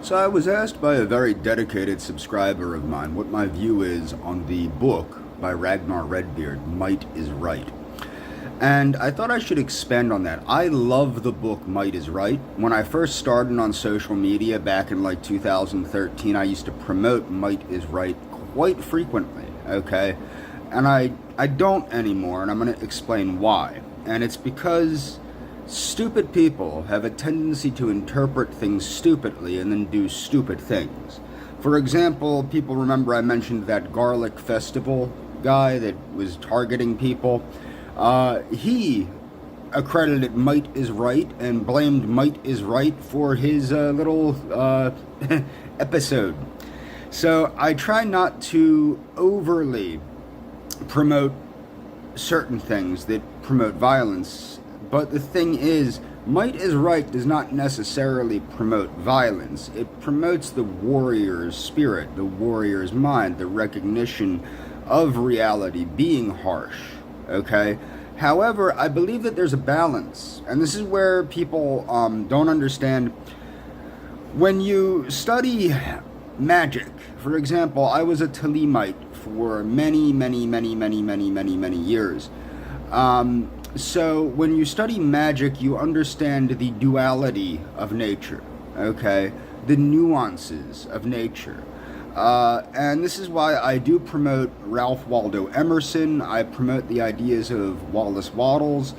So I was asked by a very dedicated subscriber of mine what my view is on the book by Ragnar Redbeard, Might is Right. And I thought I should expand on that. I love the book Might is Right. When I first started on social media back in like 2013, I used to promote Might is Right quite frequently, okay? And I don't anymore, and I'm going to explain why. And it's because stupid people have a tendency to interpret things stupidly and then do stupid things. For example, people remember I mentioned that garlic festival guy that was targeting people. He accredited Might is Right and blamed Might is Right for his little episode. So I try not to overly promote certain things that promote violence. But the thing is, Might is Right does not necessarily promote violence. It promotes the warrior's spirit, the warrior's mind, the recognition of reality being harsh, okay? However, I believe that there's a balance, and this is where people don't understand. When you study magic, for example, I was a Thelemite for many years. So when you study magic, you understand the duality of nature, okay? The nuances of nature. And this is why I do promote Ralph Waldo Emerson. I promote the ideas of Wallace Wattles.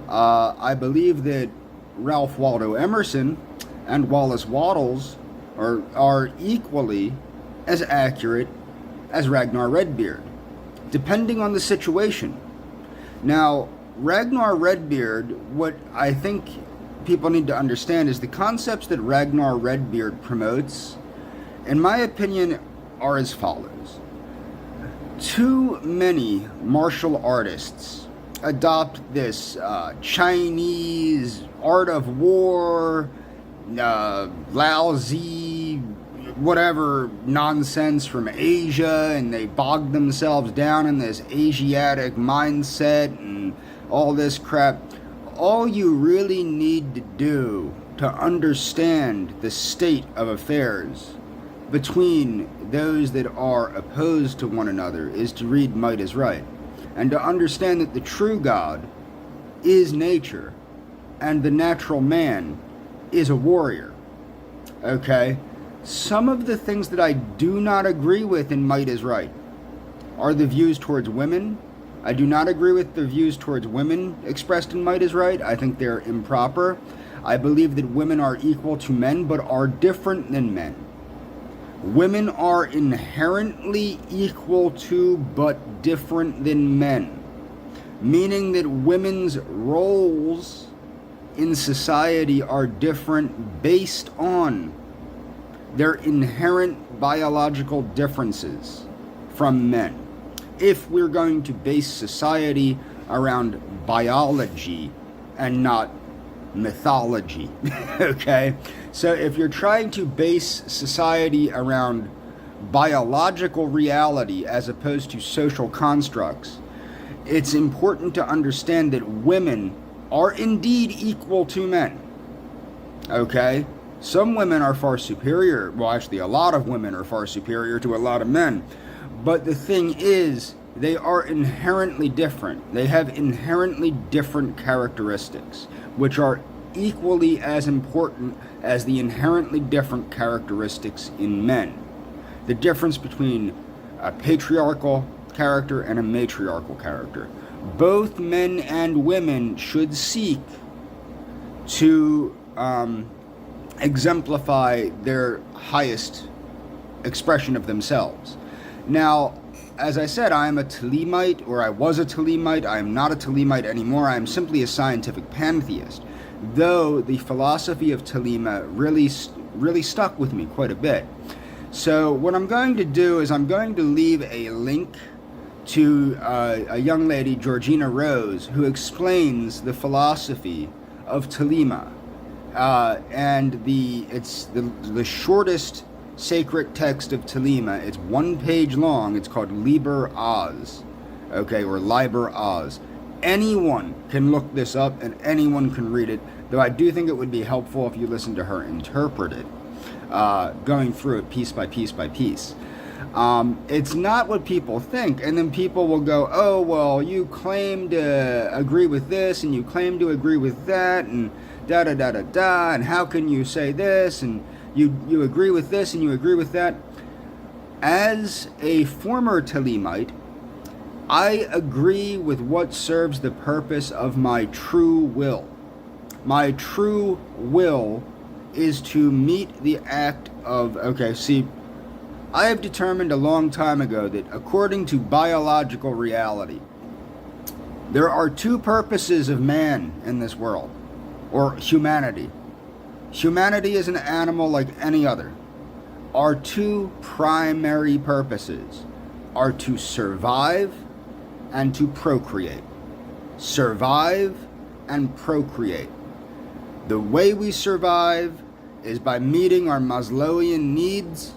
I believe that Ralph Waldo Emerson and Wallace Wattles are equally as accurate as Ragnar Redbeard, depending on the situation. Now, Ragnar Redbeard, what I think people need to understand is the concepts that Ragnar Redbeard promotes, in my opinion, are as follows. Too many martial artists adopt this Chinese art of war, lousy, whatever nonsense from Asia, and they bog themselves down in this Asiatic mindset and all this crap. All you really need to do to understand the state of affairs between those that are opposed to one another is to read Might is Right, and to understand that the true God is nature and the natural man is a warrior, okay? Some of the things that I do not agree with in Might is Right are the views towards women. I do not agree with the views towards women expressed in Might is Right. I think they're improper. I believe that women are equal to men, but are different than men. Women are inherently equal to, but different than men. Meaning that women's roles in society are different based on their inherent biological differences from men. If we're going to base society around biology and not mythology, okay? So if you're trying to base society around biological reality as opposed to social constructs, it's important to understand that women are indeed equal to men, okay? Some women are far superior. Well, actually, a lot of women are far superior to a lot of men. But the thing is, they are inherently different. They have inherently different characteristics, which are equally as important as the inherently different characteristics in men. The difference between a patriarchal character and a matriarchal character. Both men and women should seek to exemplify their highest expression of themselves. Now, as I said, I am a Thelemite, or I was a Thelemite. I am not a Thelemite anymore. I am simply a scientific pantheist, though the philosophy of Thelema really stuck with me quite a bit. So what I'm going to do is I'm going to leave a link to a young lady, Georgina Rose, who explains the philosophy of Thelema. And it's the shortest sacred text of Thelema. It's 1 page long. It's called Liber Oz, okay, or Liber Oz. Anyone can look this up and anyone can read it, though I do think it would be helpful if you listen to her interpret it. going through it piece by piece by piece. It's not what people think, and then people will go, oh, well, you claim to agree with this, and you claim to agree with that, and da-da-da-da-da, and how can you say this, and you agree with this, and you agree with that. As a former Thelemite, I agree with what serves the purpose of my true will. My true will is to meet the act of, okay, see, I have determined a long time ago that according to biological reality, there are two purposes of man in this world, or humanity. Humanity is an animal like any other. Our two primary purposes are to survive and to procreate. Survive and procreate. The way we survive is by meeting our Maslowian needs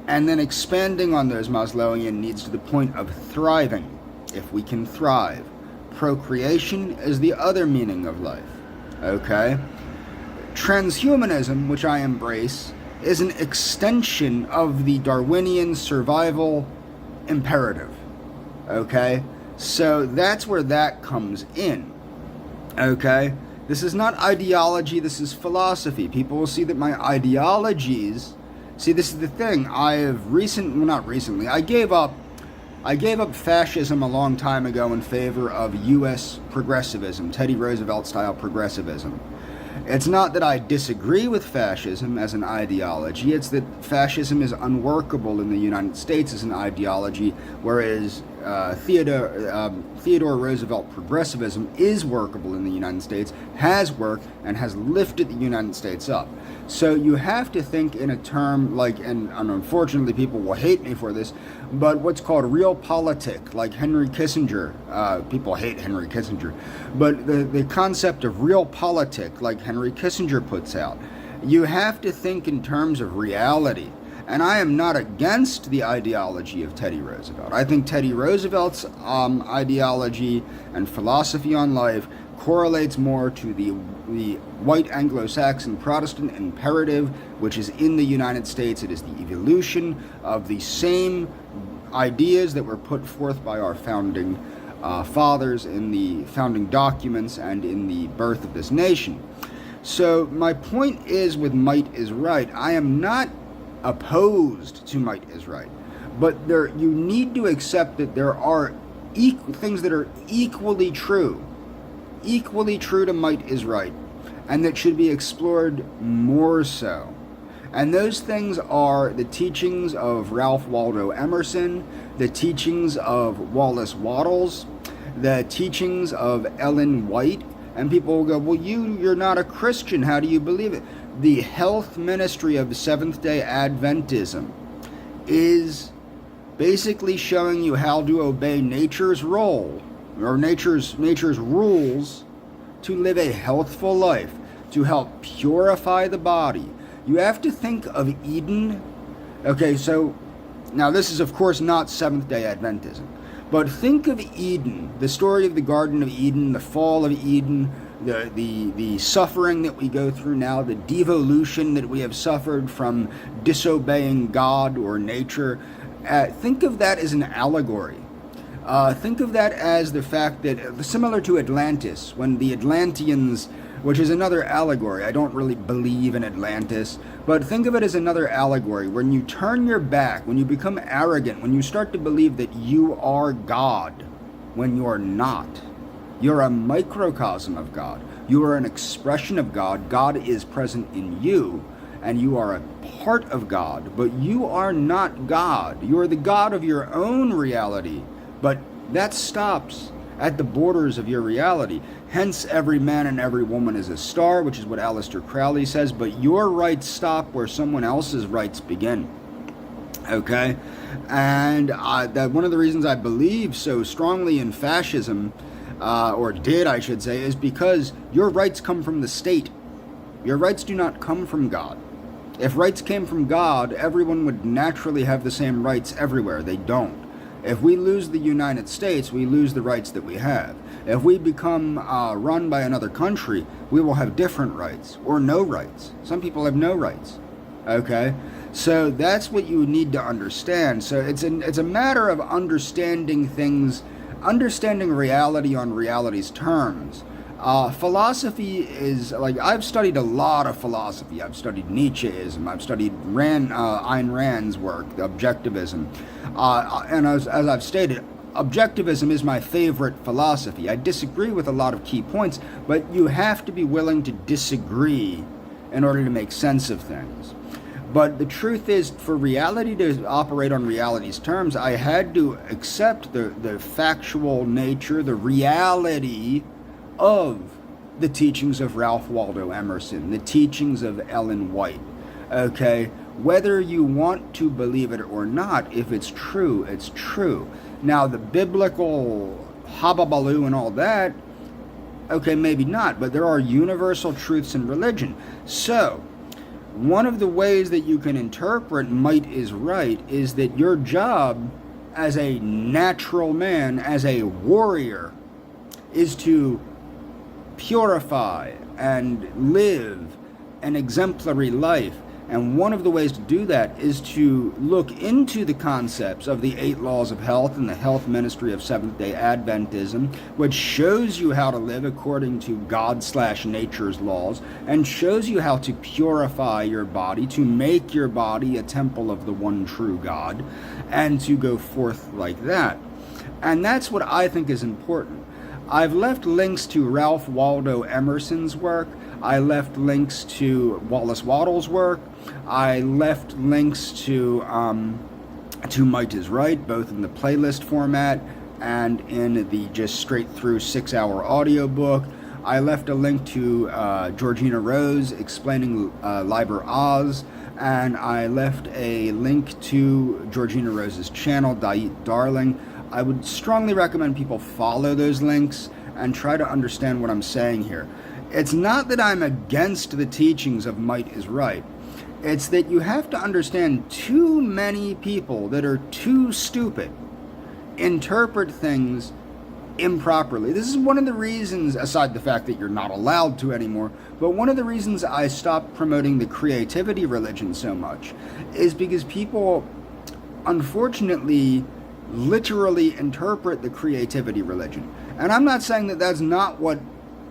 and then expanding on those Maslowian needs to the point of thriving, if we can thrive. Procreation is the other meaning of life, okay? Transhumanism, which I embrace, is an extension of the Darwinian survival imperative, okay? So that's where that comes in, okay? This is not ideology, this is philosophy. People will see that my ideologies... See, this is the thing. I gave up fascism a long time ago in favor of U.S. progressivism, Teddy Roosevelt-style progressivism. It's not that I disagree with fascism as an ideology, it's that fascism is unworkable in the United States as an ideology, whereas Theodore Roosevelt progressivism is workable in the United States, has worked, and has lifted the United States up. So you have to think in a term like, and unfortunately people will hate me for this, but what's called realpolitik, like Henry Kissinger. People hate Henry Kissinger. But the concept of realpolitik, like Henry Kissinger puts out, you have to think in terms of reality. And I am not against the ideology of Teddy Roosevelt. I think Teddy Roosevelt's ideology and philosophy on life correlates more to the white Anglo-Saxon Protestant imperative, which is in the United States. It is the evolution of the same ideas that were put forth by our founding fathers in the founding documents and in the birth of this nation. So my point is, with might is right, I am not opposed to might is right, but you need to accept that there are things that are equally true to might is right, and that should be explored more so. And those things are the teachings of Ralph Waldo Emerson, the teachings of Wallace Wattles, the teachings of Ellen White. And people will go, well, you're not a Christian, how do you believe it? The health ministry of Seventh-day Adventism is basically showing you how to obey nature's role, or nature's rules, to live a healthful life, to help purify the body. You have to think of Eden. Okay, so now this is of course not Seventh-day Adventism, but think of Eden, the story of the Garden of Eden, the fall of Eden, the suffering that we go through now, the devolution that we have suffered from disobeying God or nature. Think of that as an allegory. Think of that as the fact that, similar to Atlantis, when the Atlanteans, which is another allegory, I don't really believe in Atlantis, but think of it as another allegory. When you turn your back, when you become arrogant, when you start to believe that you are God, when you're not. You're a microcosm of God. You are an expression of God. God is present in you, and you are a part of God, but you are not God. You are the God of your own reality, but that stops at the borders of your reality. Hence, every man and every woman is a star, which is what Aleister Crowley says, but your rights stop where someone else's rights begin. Okay? And that one of the reasons I believe so strongly in fascism, or did, I should say, is because your rights come from the state. Your rights do not come from God. If rights came from God, everyone would naturally have the same rights everywhere. They don't. If we lose the United States, we lose the rights that we have. If we become run by another country, we will have different rights, or no rights. Some people have no rights. Okay? So that's what you need to understand. So it's a matter of understanding things, understanding reality on reality's terms. Philosophy is like, I've studied a lot of philosophy. I've studied Nietzscheism. I've studied Ayn Rand's work, Objectivism, and as I've stated, Objectivism is my favorite philosophy. I disagree with a lot of key points, but you have to be willing to disagree in order to make sense of things. But the truth is, for reality to operate on reality's terms, I had to accept the factual nature, the reality of the teachings of Ralph Waldo Emerson, the teachings of Ellen White. Okay? Whether you want to believe it or not, if it's true, it's true. Now, the biblical hobbabaloo and all that, okay, maybe not, but there are universal truths in religion. So, one of the ways that you can interpret might is right is that your job as a natural man, as a warrior, is to purify and live an exemplary life. And one of the ways to do that is to look into the concepts of the 8 laws of health and the health ministry of Seventh-day Adventism, which shows you how to live according to God/nature's laws, and shows you how to purify your body, to make your body a temple of the one true God, and to go forth like that. And that's what I think is important. I've left links to Ralph Waldo Emerson's work. I left links to Wallace Wattles' work. I left links to Might is Right, both in the playlist format and in the just straight through 6-hour audiobook. I left a link to Georgina Rose explaining Liber Oz, and I left a link to Georgina Rose's channel, Dait Darling. I would strongly recommend people follow those links and try to understand what I'm saying here. It's not that I'm against the teachings of Might is Right. It's that you have to understand too many people that are too stupid interpret things improperly. This is one of the reasons, aside the fact that you're not allowed to anymore, but one of the reasons I stopped promoting the creativity religion so much is because people, unfortunately, literally interpret the creativity religion. And I'm not saying that that's not what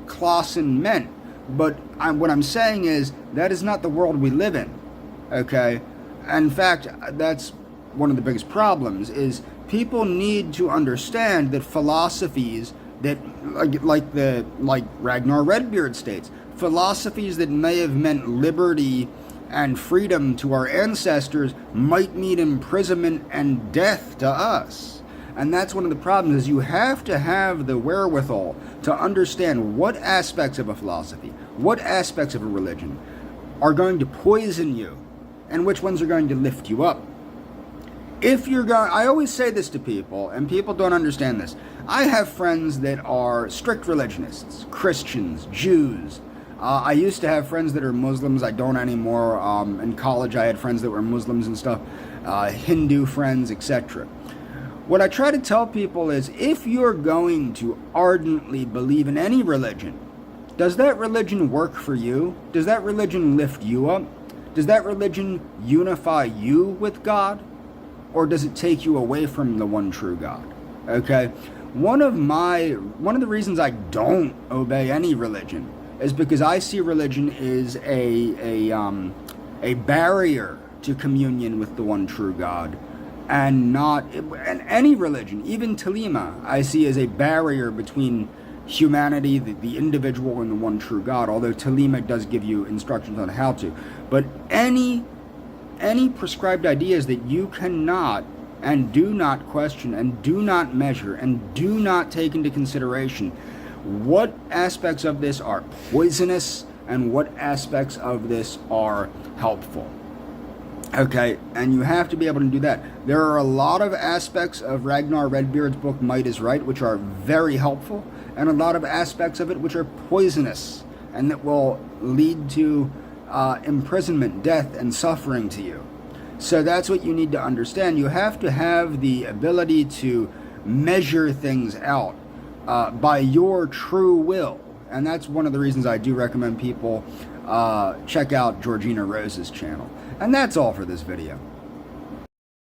Clausen meant, but what I'm saying is that is not the world we live in, okay? In fact, that's one of the biggest problems, is people need to understand that philosophies that, like Ragnar Redbeard states, philosophies that may have meant liberty and freedom to our ancestors might mean imprisonment and death to us. And that's one of the problems, is you have to have the wherewithal to understand what aspects of a philosophy, what aspects of a religion are going to poison you, and which ones are going to lift you up. If you're going, I always say this to people, and people don't understand this. I have friends that are strict religionists, Christians, Jews. I used to have friends that are Muslims. I don't anymore. In college, I had friends that were Muslims and stuff, Hindu friends, etc. What I try to tell people is, if you're going to ardently believe in any religion, does that religion work for you? Does that religion lift you up? Does that religion unify you with God? Or does it take you away from the one true God? Okay? One of the reasons I don't obey any religion is because I see religion as a barrier to communion with the one true God. And any religion, even Thelema, I see as a barrier between humanity, the individual, and the one true God, although Thelema does give you instructions on how to. But any prescribed ideas that you cannot and do not question and do not measure and do not take into consideration what aspects of this are poisonous and what aspects of this are helpful. Okay, and you have to be able to do that. There are a lot of aspects of Ragnar Redbeard's book, Might is Right, which are very helpful, and a lot of aspects of it which are poisonous and that will lead to imprisonment, death, and suffering to you. So that's what you need to understand. You have to have the ability to measure things out by your true will. And that's one of the reasons I do recommend people check out Georgina Rose's channel. And that's all for this video.